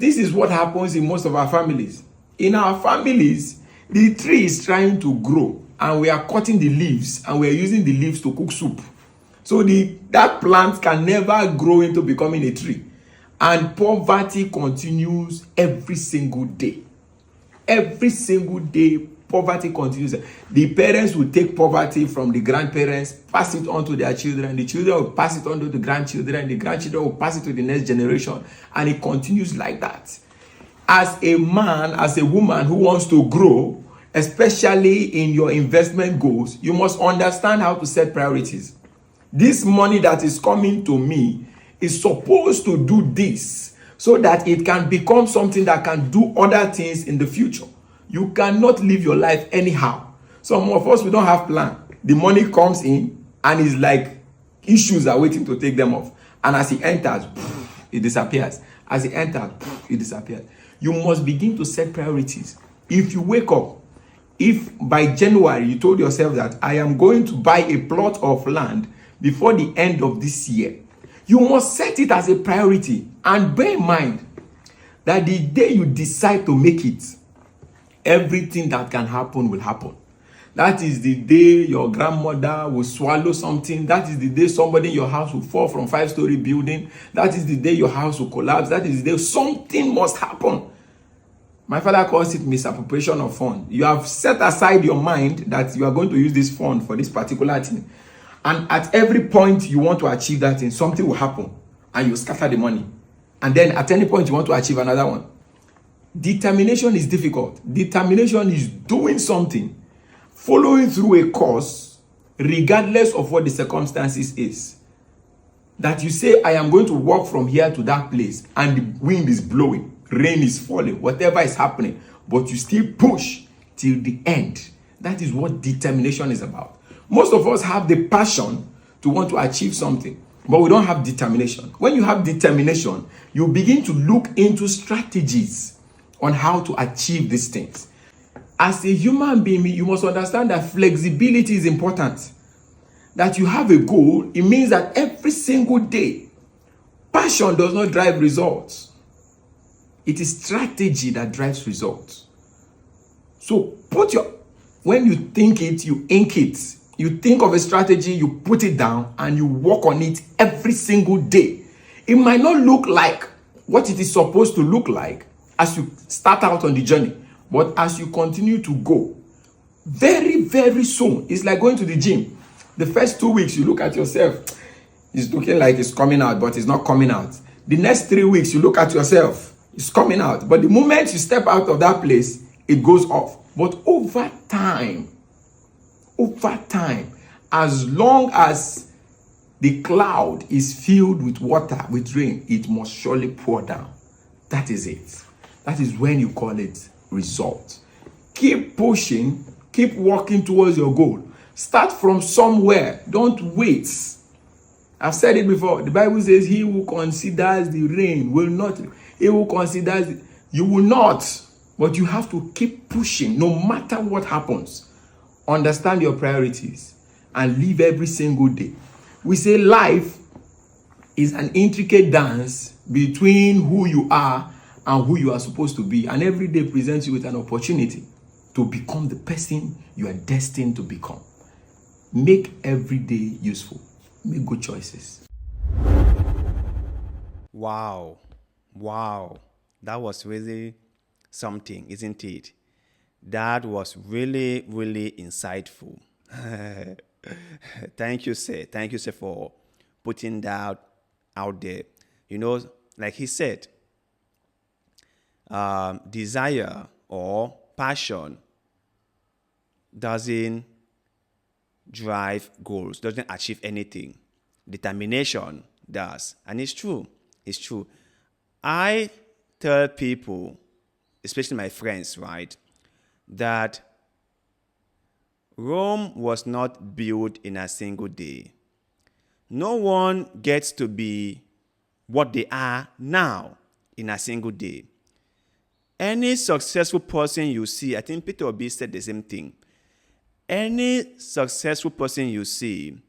This is what happens in most of our families. In our families, the tree is trying to grow and we are cutting the leaves and we are using the leaves to cook soup. So that plant can never grow into becoming a tree. And poverty continues every single day. Every single day, poverty continues. The parents will take poverty from the grandparents, pass it on to their children. The children will pass it on to the grandchildren. The grandchildren will pass it to the next generation. And it continues like that. As a man, as a woman who wants to grow, especially in your investment goals, you must understand how to set priorities. This money that is coming to me is supposed to do this so that it can become something that can do other things in the future. You cannot live your life anyhow. Some of us, we don't have plan. The money comes in and it's like issues are waiting to take them off. And as it enters, it disappears. As it enters, it disappears. You must begin to set priorities. If you wake up, if by January you told yourself that I am going to buy a plot of land before the end of this year, you must set it as a priority. And bear in mind that the day you decide to make it, everything that can happen will happen. That is the day your grandmother will swallow something. That is the day somebody in your house will fall from 5-story building. That is the day your house will collapse. That is the day something must happen. My father calls it misappropriation of fund. You have set aside your mind that you are going to use this fund for this particular thing. And at every point you want to achieve that thing, something will happen and you scatter the money. And then at any point you want to achieve another one. Determination is difficult. Determination is doing something, following through a course, regardless of what the circumstances is. That you say, I am going to walk from here to that place, and the wind is blowing, rain is falling, whatever is happening, but you still push till the end. That is what determination is about. Most of us have the passion to want to achieve something, but we don't have determination. When you have determination, you begin to look into strategies on how to achieve these things. As a human being, you must understand that flexibility is important. That you have a goal, it means that every single day, passion does not drive results. It is strategy that drives results. So when you think it, you ink it. You think of a strategy, you put it down, and you work on it every single day. It might not look like what it is supposed to look like as you start out on the journey, but as you continue to go, very, very soon, it's like going to the gym. The first 2 weeks, you look at yourself, it's looking like it's coming out, but it's not coming out. The next 3 weeks, you look at yourself, it's coming out. But the moment you step out of that place, it goes off. But over time, as long as the cloud is filled with water, with rain, it must surely pour down. That is it. That is when you call it result. Keep pushing, keep working towards your goal. Start from somewhere. Don't wait. I've said it before. The Bible says, he who considers the rain will not. He who considers, you will not. But you have to keep pushing no matter what happens. Understand your priorities and live every single day. We say life is an intricate dance between who you are and who you are supposed to be. And every day presents you with an opportunity to become the person you are destined to become. Make every day useful. Make good choices. Wow. That was really something, isn't it? That was really, really insightful. Thank you, sir. Thank you, sir, for putting that out there. You know, like he said, desire or passion doesn't drive goals, doesn't achieve anything. Determination does. And it's true. It's true. I tell people, especially my friends, right, that Rome was not built in a single day. No one gets to be what they are now in a single day. Any successful person you see, I think Peter Obi said the same thing. Any successful person you see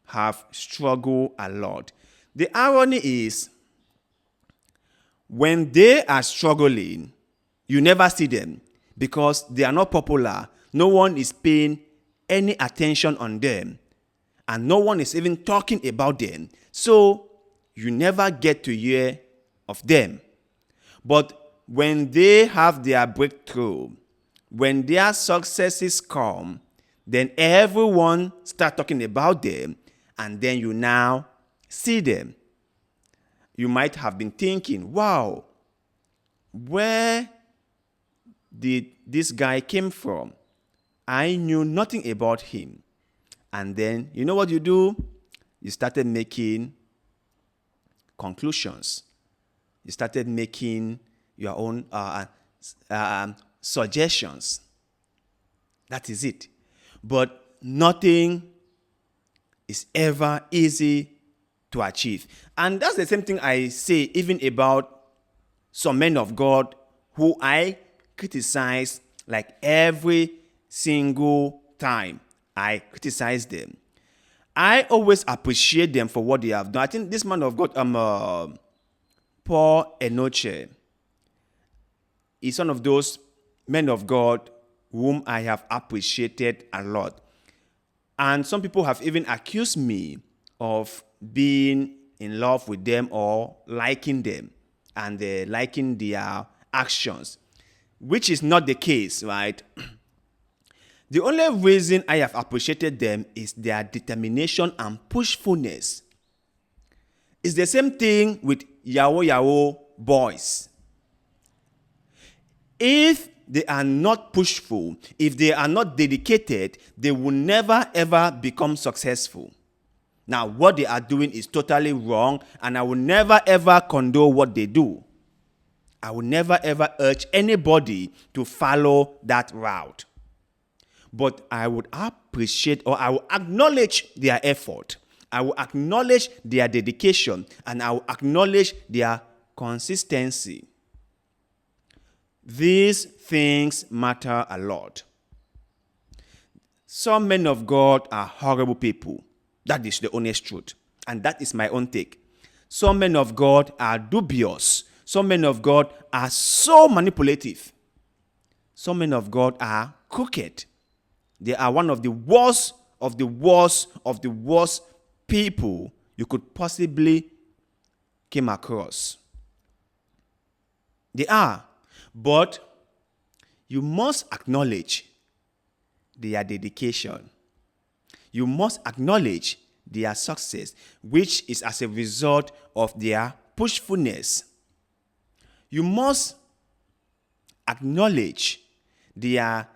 have struggled a lot. The irony is, When they are struggling, you never see them because they are not popular. No one is paying any attention on them, and no one is even talking about them. So you never get to hear of them. But when they have their breakthrough, when their successes come, then everyone start talking about them, and then you now see them. You might have been thinking, wow, where did this guy came from? I knew nothing about him. And then, you know what you do? You started making conclusions. You started making your own suggestions. That is it. But nothing is ever easy to achieve. And that's the same thing I say even about some men of God who I criticize like every single time I criticize them. I always appreciate them for what they have done. I think this man of God, Paul Enoche, is one of those men of God whom I have appreciated a lot. And some people have even accused me of being in love with them or liking them and liking their actions, which is not the case, right? The only reason I have appreciated them is their determination and pushfulness. It's the same thing with Yahoo boys. If they are not pushful, if they are not dedicated, they will never ever become successful. Now, what they are doing is totally wrong, and I will never ever condone what they do. I will never ever urge anybody to follow that route. But I would appreciate, or I will acknowledge their effort. I will acknowledge their dedication, and I will acknowledge their consistency. These things matter a lot. Some men of God are horrible people. That is the honest truth. And that is my own take. Some men of God are dubious. Some men of God are so manipulative. Some men of God are crooked. They are one of the worst of the worst of the worst people you could possibly come across. They are. But you must acknowledge their dedication. You must acknowledge their success, which is as a result of their pushfulness. You must acknowledge their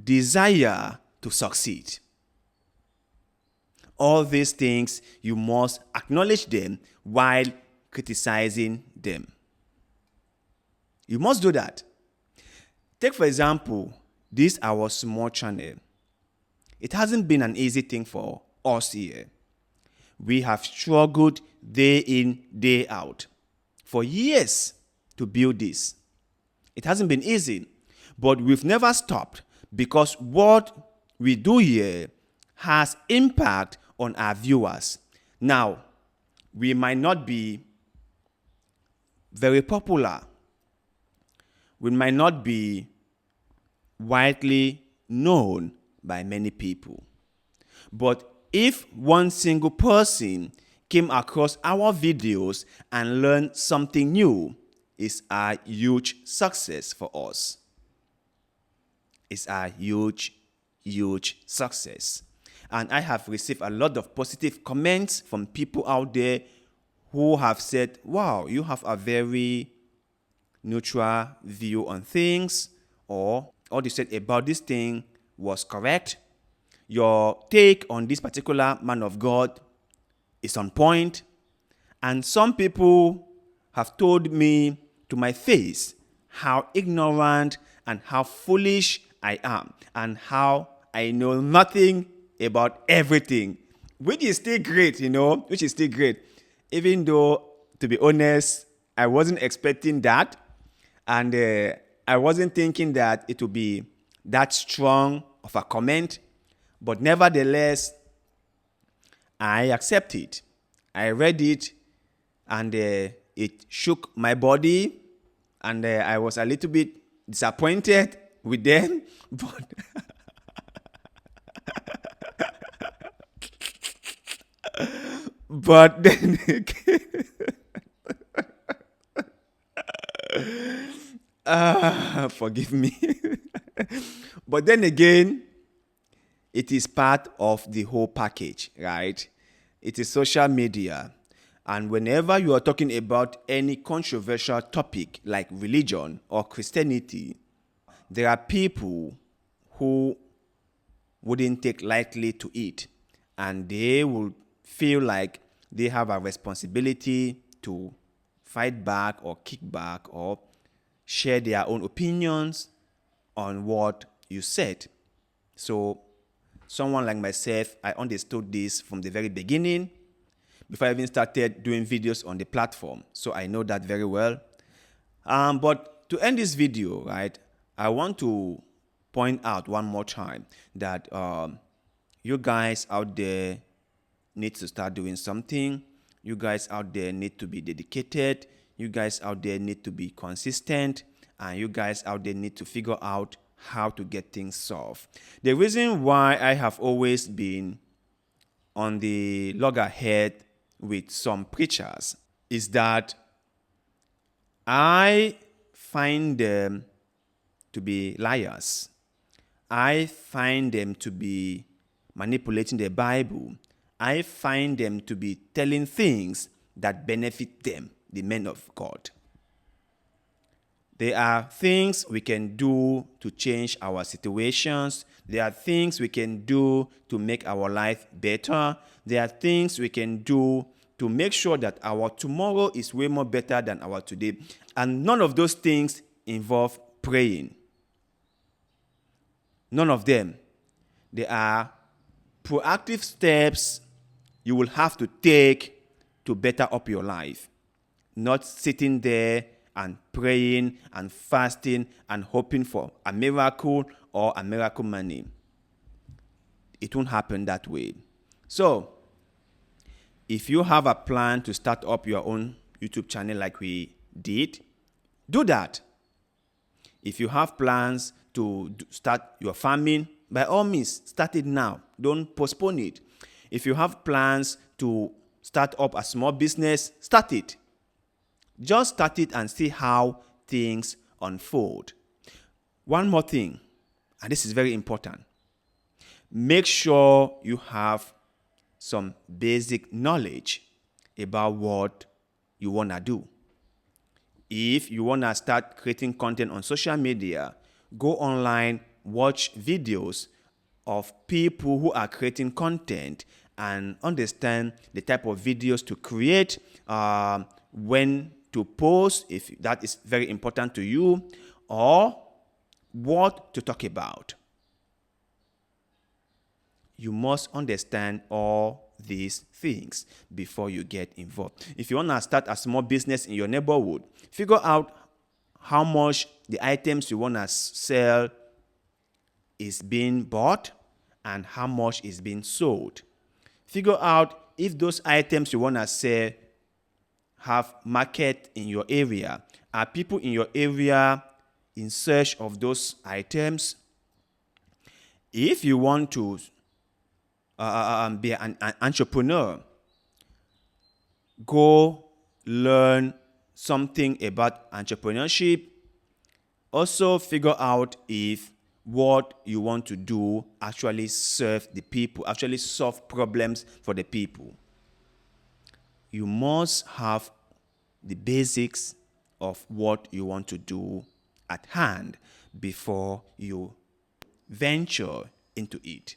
desire to succeed. All these things, you must acknowledge them while criticizing them. You must do that. Take, for example, this our small channel. It hasn't been an easy thing for us here. We have struggled day in, day out for years to build this. It hasn't been easy, but we've never stopped because what we do here has impact on our viewers. Now, we might not be very popular. We might not be widely known by many people. But if one single person came across our videos and learned something new, it's a huge success for us. It's a huge, huge success. And I have received a lot of positive comments from people out there who have said, wow, you have a very neutral view on things, or all you said about this thing was correct. Your take on this particular man of God is on point. And some people have told me to my face how ignorant and how foolish I am, and how I know nothing about everything, which is still great, which is still great. Even though, to be honest, I wasn't expecting that. And I wasn't thinking that it would be that strong of a comment. But nevertheless, I accept it. I read it, and it shook my body. And I was a little bit disappointed with them, but but then again, forgive me. But then again, it is part of the whole package, right? It is social media. And whenever you are talking about any controversial topic like religion or Christianity, there are people who wouldn't take lightly to it. And they will feel like they have a responsibility to fight back or kick back or share their own opinions on what you said. So someone like myself, I understood this from the very beginning before I even started doing videos on the platform. So I know that very well. But to end this video, right, I want to point out one more time that you guys out there need to start doing something. You guys out there need to be dedicated. You guys out there need to be consistent. And you guys out there need to figure out how to get things solved. The reason why I have always been on the loggerhead with some preachers is that I find them to be liars. I find them to be manipulating the Bible. I find them to be telling things that benefit them, the men of God. There are things we can do to change our situations. There are things we can do to make our life better. There are things we can do to make sure that our tomorrow is way more better than our today. And none of those things involve praying. None of them. They are proactive steps you will have to take to better up your life. Not sitting there and praying and fasting and hoping for a miracle or a miracle money. It won't happen that way. So, if you have a plan to start up your own YouTube channel like we did, do that. If you have plans to start your farming, by all means, start it now. Don't postpone it. If you have plans to start up a small business, start it. Just start it and see how things unfold. One more thing, and this is very important. Make sure you have some basic knowledge about what you want to do. If you want to start creating content on social media, go online, watch videos of people who are creating content and understand the type of videos to create, when to post, if that is very important to you, or what to talk about. You must understand all these things before you get involved. If you want to start a small business in your neighborhood, figure out how much the items you want to sell is being bought and how much is being sold. Figure out if those items you want to sell have market in your area. Are people in your area in search of those items? If you want to be an entrepreneur, go learn something about entrepreneurship. Also figure out if what you want to do actually serve the people, actually solve problems for the people. You must have the basics of what you want to do at hand before you venture into it.